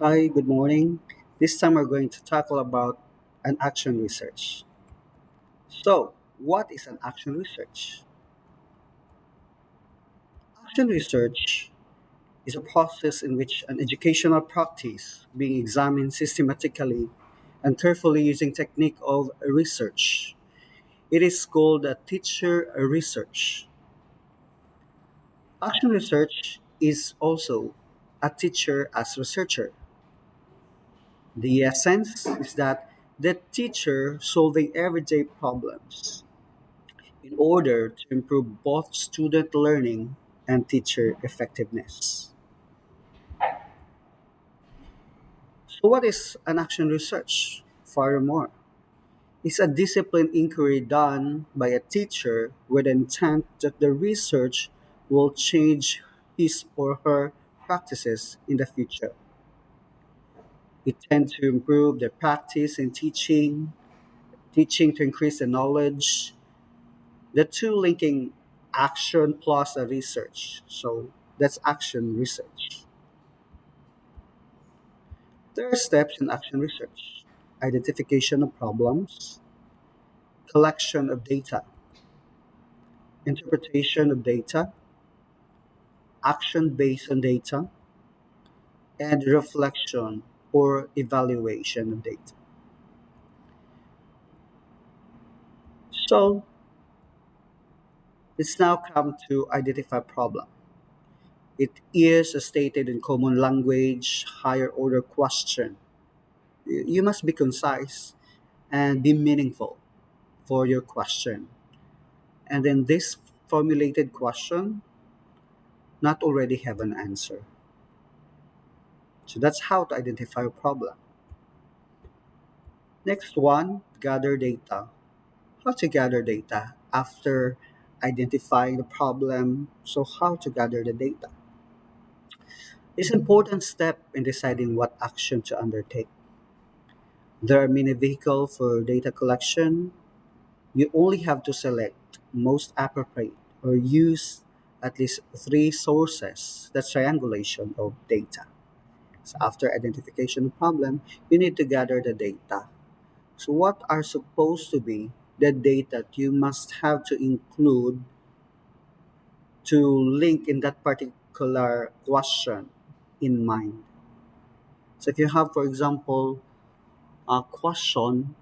Hi, good morning. This time we're going to tackle about an action research. So, what is an action research? Action research is a process in which an educational practice being examined systematically and carefully using technique of research. It is called a teacher research. Action research is also a teacher as researcher. The essence is that the teacher solving everyday problems in order to improve both student learning and teacher effectiveness. So, what is an action research? Furthermore, it's a disciplined inquiry done by a teacher with the intent that the research will change his or her practices in the future. It tends to improve the practice in teaching to increase the knowledge, the two linking action plus the research. So that's action research. There are steps in action research: identification of problems, collection of data, interpretation of data, action based on data, and reflection or evaluation of data. So let's now come to identify problem. It is a stated in common language, higher order question. You must be concise and be meaningful for your question. And then this formulated question not already have an answer. So that's how to identify a problem. Next one, gather data. How to gather data after identifying the problem. So how to gather the data? It's an important step in deciding what action to undertake. There are many vehicles for data collection. You only have to select most appropriate or use at least three sources. That's triangulation of data. So after identification of problem, you need to gather the data. So what are supposed to be the data that you must have to include to link in that particular question in mind? So if you have, for example, a question,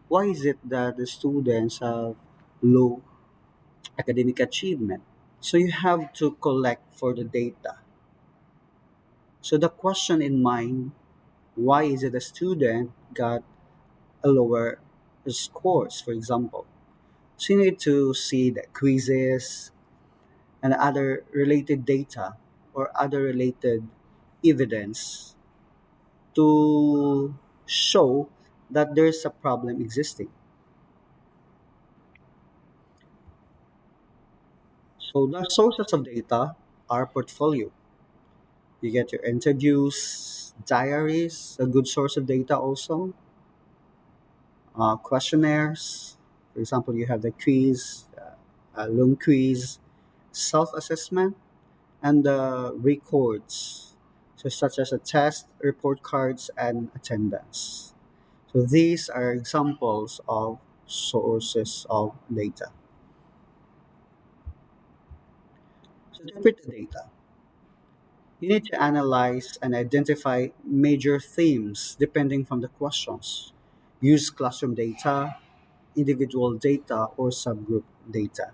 why is it that the students have low academic achievement? So you have to collect for the data. So the question in mind, why is it a student got a lower scores, for example? So you need to see the quizzes and other related data or other related evidence to show that there's a problem existing. So the sources of data are portfolio. You get your interviews, diaries, a good source of data also, questionnaires. For example, you have the quiz, a long quiz, self-assessment, and the records, so such as a test, report cards, and attendance. So these are examples of sources of data. So interpret the data. You need to analyze and identify major themes depending from the questions. Use classroom data, individual data, or subgroup data.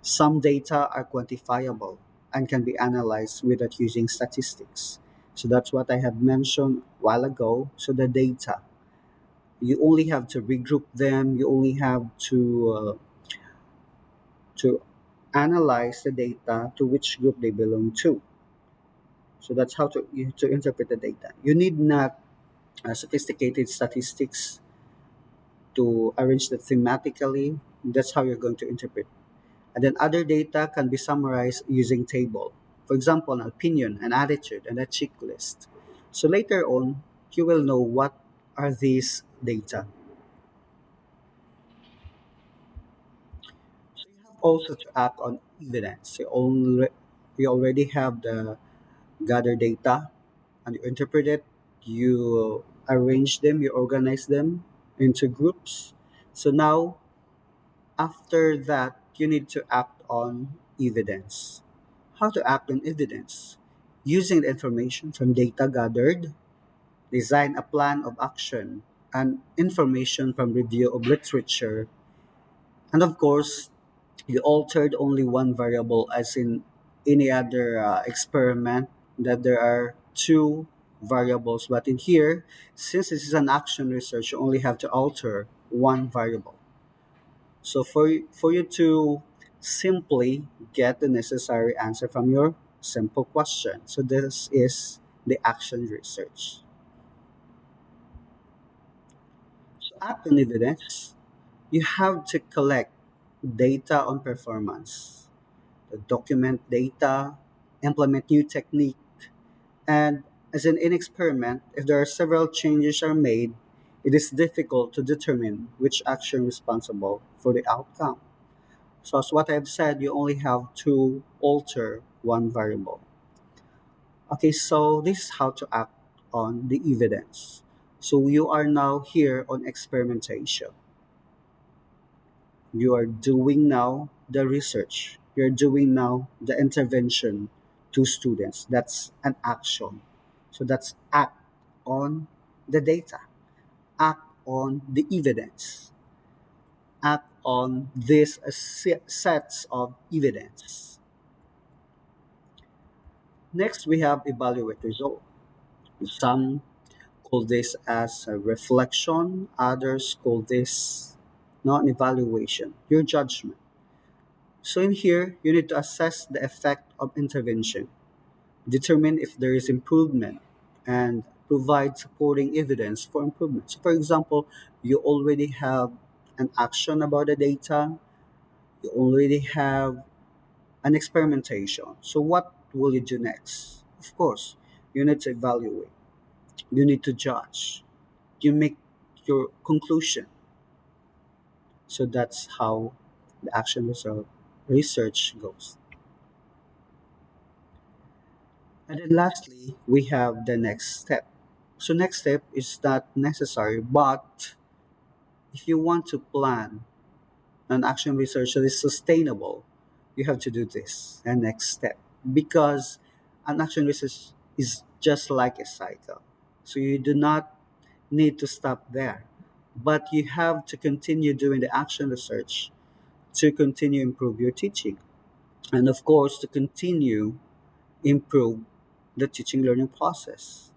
Some data are quantifiable and can be analyzed without using statistics. So that's what I have mentioned a while ago. So the data, you only have to regroup them. You only have to analyze the data to which group they belong to. So that's how to interpret the data. You need not sophisticated statistics to arrange that thematically. That's how you're going to interpret. And then other data can be summarized using table. For example, an opinion, an attitude, and a checklist. So later on, you will know what are these data. So you have also to act on evidence. You already have the gather data. and you interpret it, you arrange them, you organize them into groups. So now, after that, you need to act on evidence. How to act on evidence? Using the information from data gathered, design a plan of action, and information from review of literature. And of course, you altered only one variable, as in any other experiment, that there are two variables. But in here, since this is an action research, you only have to alter one variable. So for you to simply get the necessary answer from your simple question. So this is the action research. So act on evidence, you have to collect data on performance, document data, implement new technique, and as in experiment, if there are several changes are made, it is difficult to determine which action is responsible for the outcome. So as what I've said, you only have to alter one variable. Okay, so this is how to act on the evidence. So you are now here on experimentation. You are doing now the research. You're doing now the intervention to students. That's an action. So that's act on the data, act on the evidence, act on these sets of evidence. Next, we have evaluate result. Some call this as a reflection, others call this not an evaluation, your judgment. So in here, you need to assess the effect of intervention, determine if there is improvement, and provide supporting evidence for improvement. So for example, you already have an action about the data, you already have an experimentation. So what will you do next? Of course, you need to evaluate, you need to judge, you make your conclusion. So that's how the action result research goes. And then lastly, we have the next step. So next step is not necessary, but if you want to plan an action research that is sustainable, you have to do this, the next step. Because an action research is just like a cycle. So you do not need to stop there. But you have to continue doing the action research to continue improve your teaching. And of course to continue improve the teaching learning process.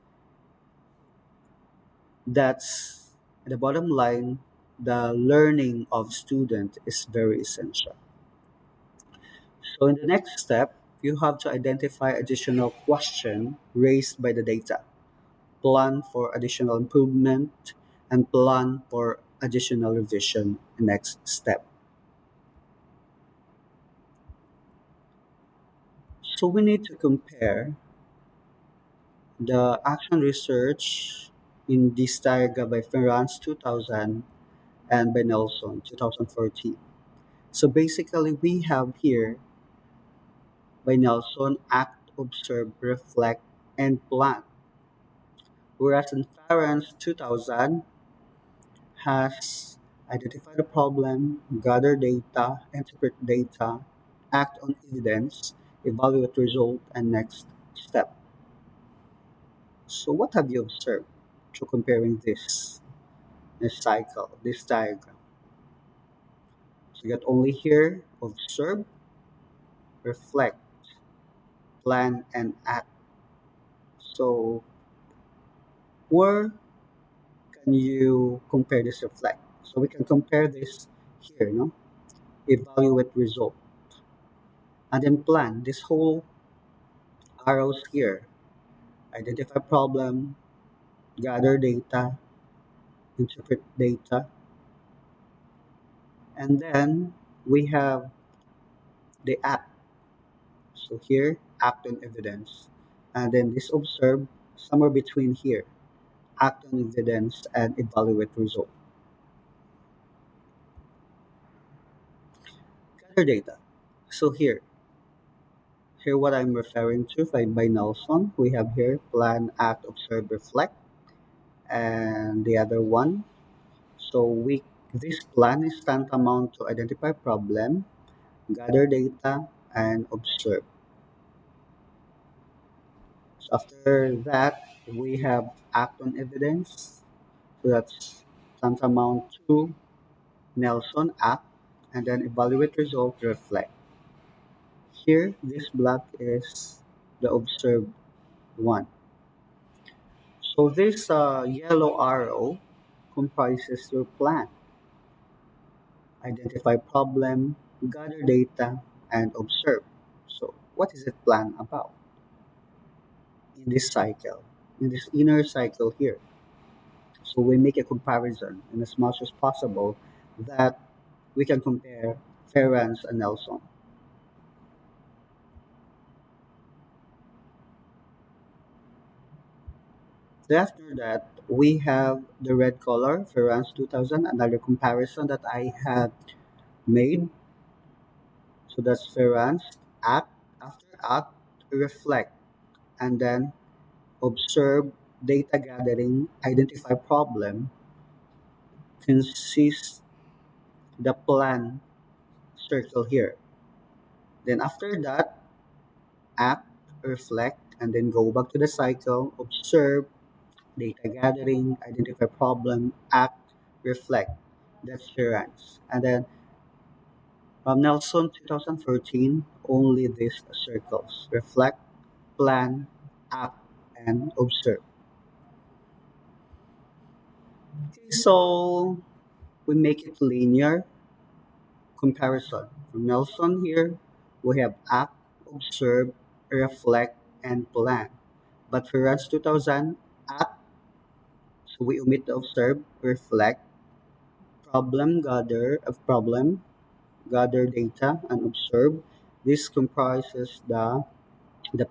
That's the bottom line. The learning of student is very essential. So in the next step, you have to identify additional question raised by the data, plan for additional improvement, and plan for additional revision. Next step. So we need to compare the action research in this diagram by Ferrans 2000 and by Nelson 2014. So basically, we have here by Nelson act, observe, reflect, and plan. Whereas in Farron's 2000 has identify the problem, gather data, interpret data, act on evidence, evaluate result, and next step. So what have you observed through comparing this cycle, this diagram? So you got only here observe, reflect, plan, and act. So where can you compare this reflect? So we can compare this here, no? Evaluate result. And then plan this whole arrows here. Identify problem, gather data, interpret data, and then we have the act. So here, act on evidence. And then this observe somewhere between here, act on evidence and evaluate result. Gather data. So here, Here, what I'm referring to by Nelson, we have here plan, act, observe, reflect, and the other one. So we this plan is tantamount to identify problem, gather data, and observe. So after that, we have act on evidence. So that's tantamount to Nelson act, and then evaluate result, reflect. Here, this block is the observed one. So this yellow arrow comprises your plan. Identify problem, gather data, and observe. So what is it plan about in this cycle, in this inner cycle here? So we make a comparison in as much as possible that we can compare Ferrans and Nelson. Then after that, we have the red color, Ferrans 2000, another comparison that I had made. So that's Ferrans, act, after act, reflect, and then observe, data gathering, identify problem, consists the plan circle here. Then after that, act, reflect, and then go back to the cycle, observe, data gathering, identify problem, act, reflect. That's Ferrans. And then from Nelson 2013, only these circles reflect, plan, act, and observe. Okay, so we make it linear comparison. From Nelson here, we have act, observe, reflect, and plan. But for Rans 2000, act, so we omit the observe, reflect, problem, gather data, and observe. This comprises the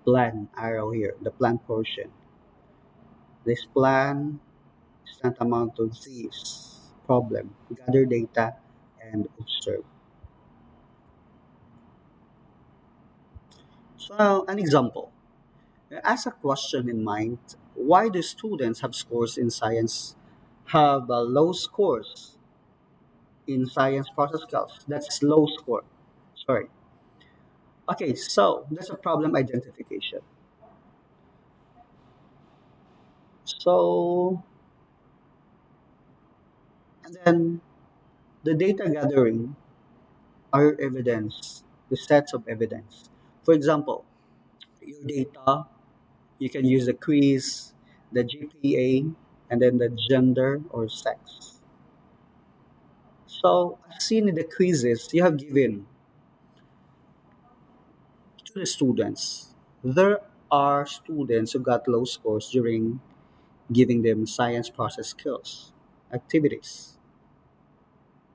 plan arrow here, the plan portion. This plan is tantamount to this problem, gather data, and observe. So an example. Ask a question in mind. Why do students have scores in science have low scores in science process skills? That's low score. Sorry. Okay, so that's a problem identification. So, and then the data gathering are evidence, the sets of evidence. For example, your data, you can use the quiz, the GPA, and then the gender or sex. So, as seen in the quizzes, you have given to the students. There are students who got low scores during giving them science process skills activities.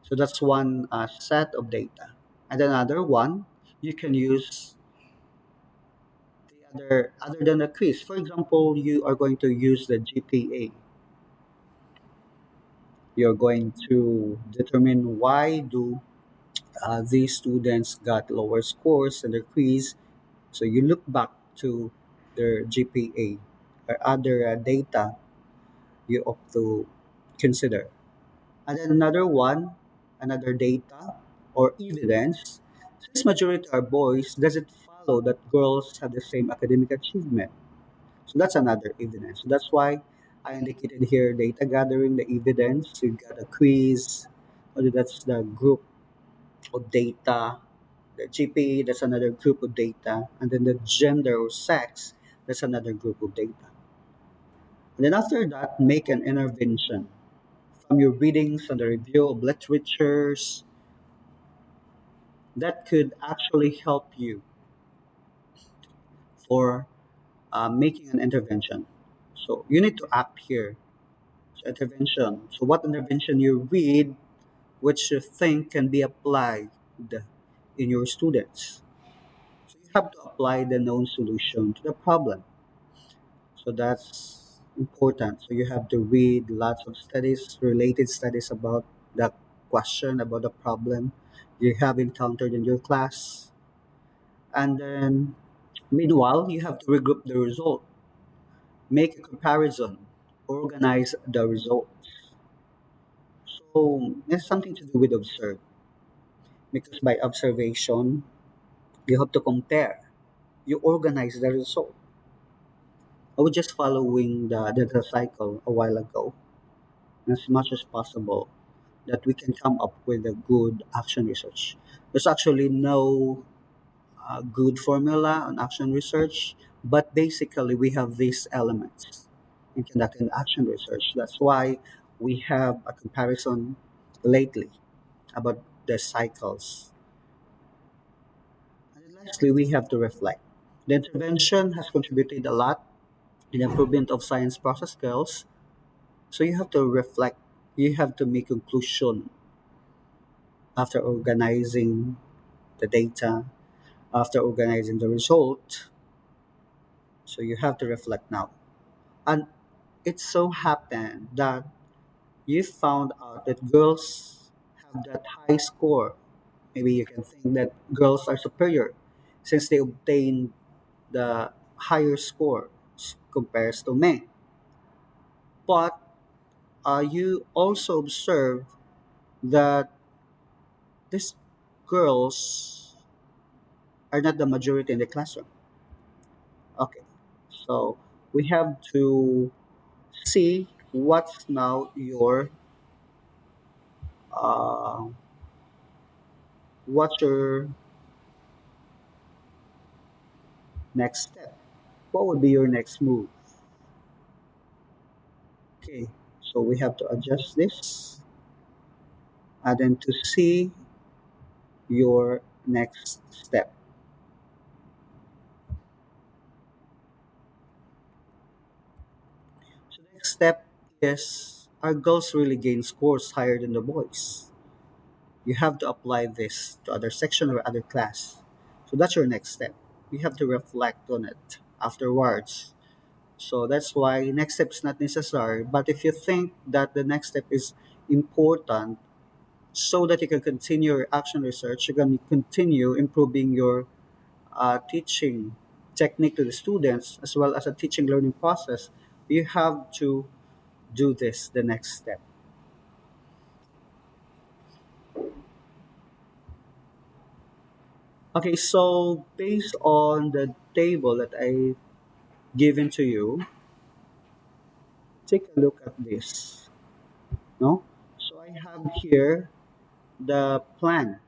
So that's one set of data. And another one, you can use the other than a quiz. For example, you are going to use the GPA. You're going to determine why do these students got lower scores in their quiz. So you look back to their GPA or other data you ought to consider. And then another one, another data or evidence, since majority are boys, does it follow that girls have the same academic achievement? So that's another evidence. So that's why I indicated here data gathering, the evidence. You got a quiz, or that's the group of data. The GPA, that's another group of data. And then the gender or sex, that's another group of data. And then after that, make an intervention from your readings and the review of literatures that could actually help you for making an intervention. So you need to act here. So intervention. So what intervention you read, which you think can be applied in your students. So you have to apply the known solution to the problem. So that's important. So you have to read lots of studies, related studies about the question, about the problem you have encountered in your class. And then Meanwhile, you have to regroup the result, make a comparison, organize the result. So it's something to do with observe, because by observation, you have to compare. You organize the result. I was just following the cycle a while ago, as much as possible, that we can come up with a good action research. There's actually no good formula on action research, but basically we have these elements in conducting action research. That's why we have a comparison lately about the cycles. And lastly, we have to reflect. The intervention has contributed a lot in the improvement of science process skills. So you have to reflect. You have to make conclusion after organizing the data, after organizing the result. So you have to reflect now. And it so happened that you found out that girls have that high score. Maybe you can think that girls are superior since they obtain the higher score compared to men. But you also observe that these girls are not the majority in the classroom. Okay, so we have to see what's now uh, your next step. What would be your next move? Okay, so we have to adjust this and then to see your next step. So the next step is, our girls really gain scores higher than the boys? You have to apply this to other section or other class. So that's your next step. You have to reflect on it afterwards. So that's why next step is not necessary. But if you think that the next step is important, so that you can continue your action research, you can continue improving your teaching technique to the students as well as a teaching learning process, you have to do this the next step. Okay, so based on the table that I given to you, take a look at this. No? So I have here the plan.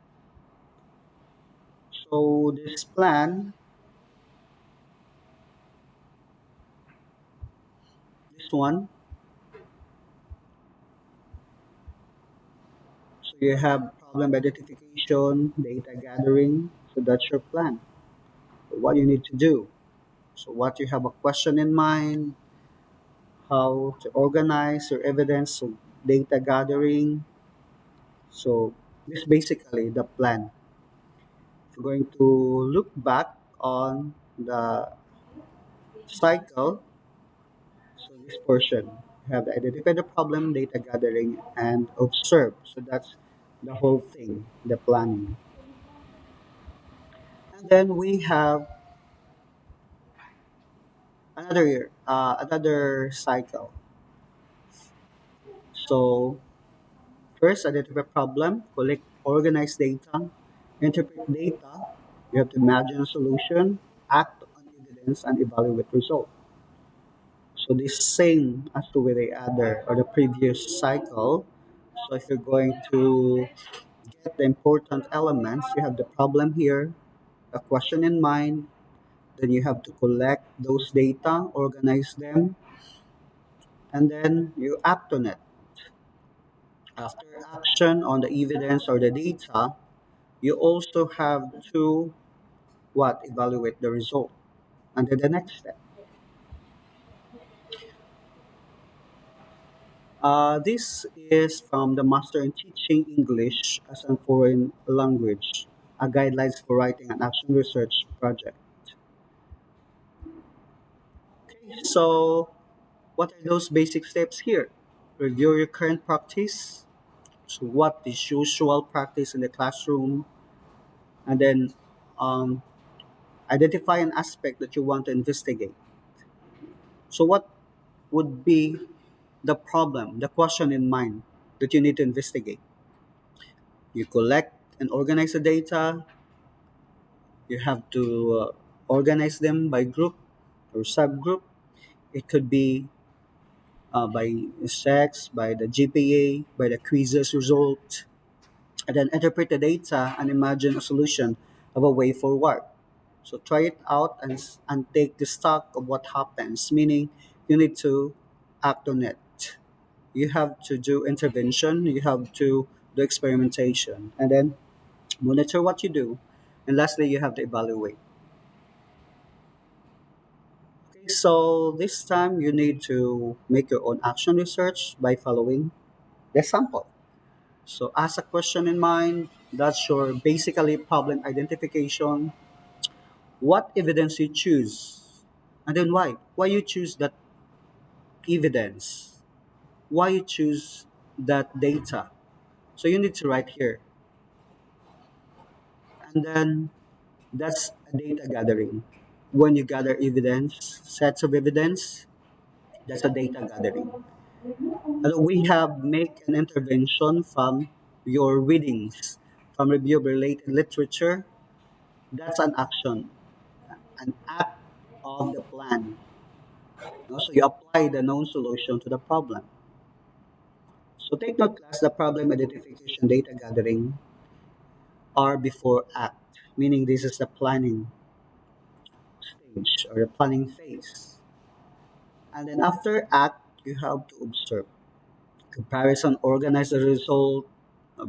So this plan, this one, so you have problem identification, data gathering. So that's your plan. So what you need to do. So what you have a question in mind, how to organize your evidence, so data gathering. So this basically the plan. If you're going to look back on the cycle, so this portion, you have to identify the problem, data gathering, and observe. So that's the whole thing, the planning. And then we have another cycle. So first, identify problem, collect organize data, interpret data. You have to imagine a solution, act on evidence, and evaluate result. So this same as to with the other or the previous cycle. So if you're going to get the important elements, you have the problem here, a question in mind, then you have to collect those data, organize them, and then you act on it. After action on the evidence or the data, you also have to what evaluate the result. And then the next step. This is from the Master in Teaching English as a Foreign Language, a guidelines for writing an action research project. Okay, so what are those basic steps here? Review your current practice. So what is usual practice in the classroom, and then um, Identify an aspect that you want to investigate. So, what would be the problem, the question in mind that you need to investigate? You collect and organize the data. You have to organize them by group or subgroup. It could be by sex, by the GPA, by the quizzes result, and then interpret the data and imagine a solution of a way forward. So try it out and take the stock of what happens, meaning you need to act on it. You have to do intervention, you have to do experimentation, and then monitor what you do. And lastly, you have to evaluate. Okay, so this time you need to make your own action research by following the sample. So ask a question in mind. That's your basically problem identification. What evidence you choose, and then why? Why you choose that evidence? Why you choose that data? So you need to write here, and then that's a data gathering. When you gather evidence, sets of evidence, that's a data gathering. And we have make an intervention from your readings, from review of related literature. That's an action, an act of the plan. So you apply the known solution to the problem. So take note class, the problem identification data gathering are before act, meaning this is the planning stage or the planning phase. And then after act, you have to observe. Comparison, organize the result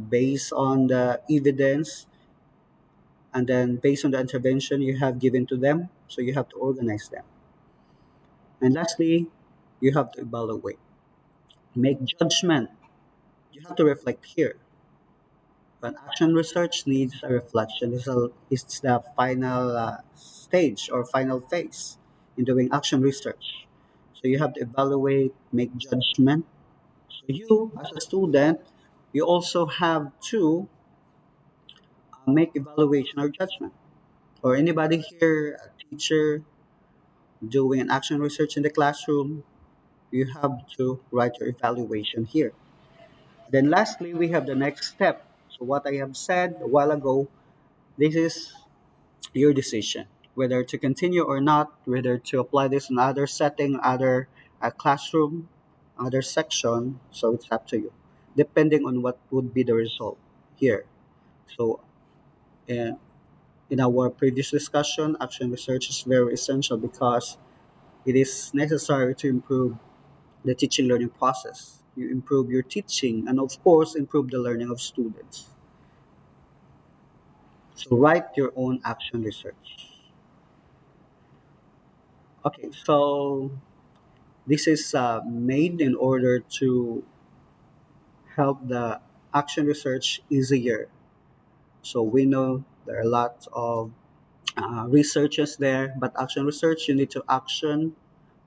based on the evidence, and then based on the intervention you have given to them. So you have to organize them. And lastly, you have to evaluate. Make judgment. You have to reflect here. But action research needs a reflection. It's the final stage or final phase in doing action research. So you have to evaluate, make judgment. So you, as a student, you also have to make evaluation or judgment. Or anybody here, a teacher doing an action research in the classroom, you have to write your evaluation here. Then lastly, we have the next step. So what I have said a while ago, this is your decision whether to continue or not, whether to apply this in other setting, other classroom, other section. So it's up to you, depending on what would be the result here. So uh, in our previous discussion, action research is very essential because it is necessary to improve the teaching learning process. You improve your teaching and of course improve the learning of students. So write your own action research. Okay, so this is made in order to help the action research easier. So we know there are a lot of researches there, but action research, you need to action,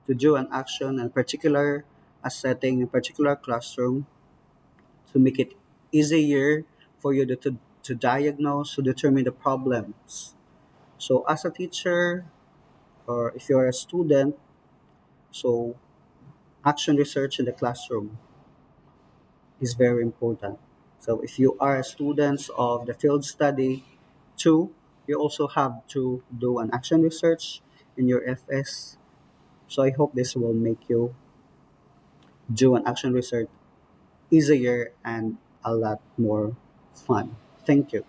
to do an action in a particular a setting, in particular classroom, to make it easier for you to diagnose, to determine the problems. So as a teacher, or if you're a student, so action research in the classroom is very important. So if you are a student of the field study too, you also have to do an action research in your FS. So I hope this will make you do an action research easier and a lot more fun. Thank you.